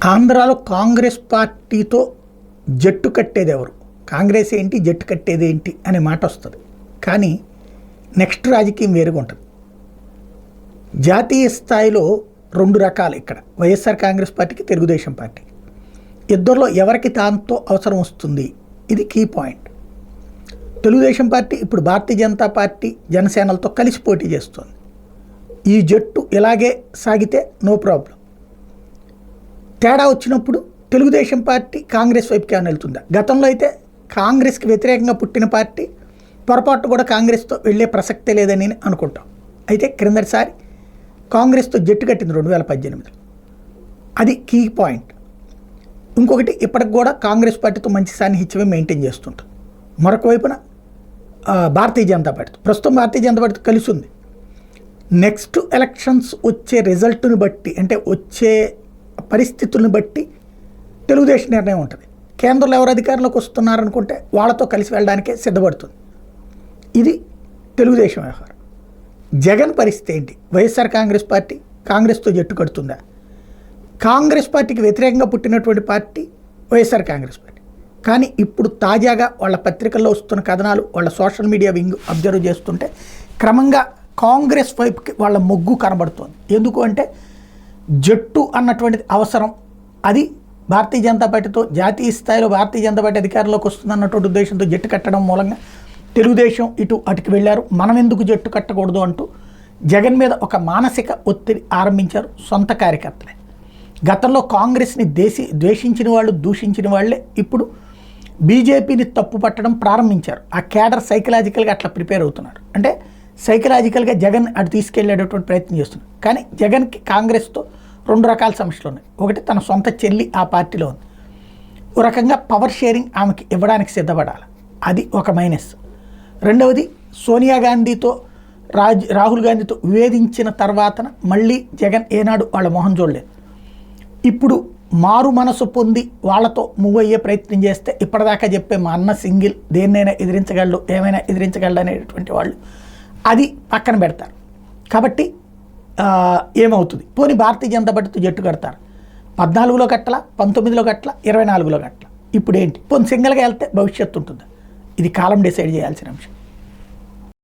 ఆంధ్రాలో కాంగ్రెస్ పార్టీతో జట్టు కట్టేది ఎవరు, కాంగ్రెస్ ఏంటి జట్టు కట్టేది ఏంటి అనే మాట వస్తుంది. కానీ నెక్స్ట్ రాజకీయం వేరుగా ఉంటుంది. జాతీయ స్థాయిలో రెండు రకాలు ఇక్కడ, వైఎస్ఆర్ కాంగ్రెస్ పార్టీకి తెలుగుదేశం పార్టీకి. ఇద్దరిలో ఎవరికి దాంతో అవసరం వస్తుంది, ఇది కీ పాయింట్. తెలుగుదేశం పార్టీ ఇప్పుడు భారతీయ జనతా పార్టీ జనసేనలతో కలిసి పోటీ చేస్తుంది. ఈ జట్టు ఇలాగే సాగితే నో ప్రాబ్లం. తేడా వచ్చినప్పుడు తెలుగుదేశం పార్టీ కాంగ్రెస్ వైపుకి ఏమైనా వెళ్తుందా? గతంలో అయితే కాంగ్రెస్కి వ్యతిరేకంగా పుట్టిన పార్టీ పొరపాటు కూడా కాంగ్రెస్తో వెళ్ళే ప్రసక్తే లేదని అనుకుంటాం. అయితే క్రిందటిసారి కాంగ్రెస్తో జట్టు కట్టింది 2018. అది కీ పాయింట్. ఇంకొకటి, ఇప్పటికి కూడా కాంగ్రెస్ పార్టీతో మంచి సాన్నిహిత్యమే మెయింటైన్ చేస్తుంటుంది. మరొక వైపున భారతీయ జనతా పార్టీ, ప్రస్తుతం భారతీయ జనతా పార్టీ కలిసి ఉంది. నెక్స్ట్ ఎలక్షన్స్ వచ్చే రిజల్ట్ని బట్టి, అంటే వచ్చే పరిస్థితులను బట్టి తెలుగుదేశం నిర్ణయం ఉంటుంది. కేంద్రంలో ఎవరు అధికారంలోకి వస్తున్నారనుకుంటే వాళ్ళతో కలిసి వెళ్ళడానికే సిద్ధపడుతుంది. ఇది తెలుగుదేశం వ్యవహారం. జగన్ పరిస్థితి ఏంటి? వైఎస్ఆర్ కాంగ్రెస్ పార్టీ కాంగ్రెస్తో జట్టు కడుతుందా? కాంగ్రెస్ పార్టీకి వ్యతిరేకంగా పుట్టినటువంటి పార్టీ వైఎస్ఆర్ కాంగ్రెస్ పార్టీ. కానీ ఇప్పుడు తాజాగా వాళ్ళ పత్రికల్లో వస్తున్న కథనాలు, వాళ్ళ సోషల్ మీడియా వింగ్ అబ్జర్వ్ చేస్తుంటే క్రమంగా కాంగ్రెస్ వైపుకి వాళ్ళ మొగ్గు కనబడుతోంది. ఎందుకు అంటే జట్టు అన్నటువంటిది అవసరం. అది భారతీయ జనతా పార్టీతో జాతీయ స్థాయిలో భారతీయ జనతా పార్టీ అధికారంలోకి వస్తుందన్నటువంటి ఉద్దేశంతో జట్టు కట్టడం మూలంగా తెలుగుదేశం ఇటు అటుకు వెళ్ళారు. మనం ఎందుకు జట్టు కట్టకూడదు అంటూ జగన్ మీద ఒక మానసిక ఒత్తిడి ఆరంభించారు సొంత కార్యకర్తలే. గతంలో కాంగ్రెస్ని ద్వేషించిన వాళ్ళు, దూషించిన వాళ్ళే ఇప్పుడు బీజేపీని తప్పు పట్టడం ప్రారంభించారు. ఆ క్యాడర్ సైకలాజికల్గా అట్లా ప్రిపేర్ అవుతున్నారు. అంటే సైకలాజికల్గా జగన్ అటు తీసుకెళ్లేటటువంటి ప్రయత్నం చేస్తున్నారు. కానీ జగన్కి కాంగ్రెస్తో రెండు రకాల సమస్యలు ఉన్నాయి. ఒకటి, తన సొంత చెల్లి ఆ పార్టీలో ఉంది. ఒక రకంగా పవర్ షేరింగ్ ఆమెకి ఇవ్వడానికి సిద్ధపడాలి, అది ఒక మైనస్. రెండవది, సోనియా గాంధీతో రాహుల్ గాంధీతో వివేదించిన తర్వాతన మళ్ళీ జగన్ ఏనాడు వాళ్ళ మొహం చూడలేదు. ఇప్పుడు మారు మనసు పొంది వాళ్ళతో మూవ్ అయ్యే ప్రయత్నం చేస్తే ఇప్పటిదాకా చెప్పే మా అన్న సింగిల్, దేన్నైనా ఎదిరించగలడు, ఏమైనా ఎదిరించగలడు అనేటువంటి వాళ్ళు అది పక్కన పెడతారు. కాబట్టి ఏమవుతుంది? పోనీ భారతీయ జనతా పార్టీతో జట్టు కడతారు. 14లో కట్టల, 19లో కట్టల, 24లో కట్టల. ఇప్పుడు ఏంటి? పోనీ సింగిల్గా వెళ్తే భవిష్యత్తు ఉంటుందా? ఇది కాలం డిసైడ్ చేయాల్సిన అంశం.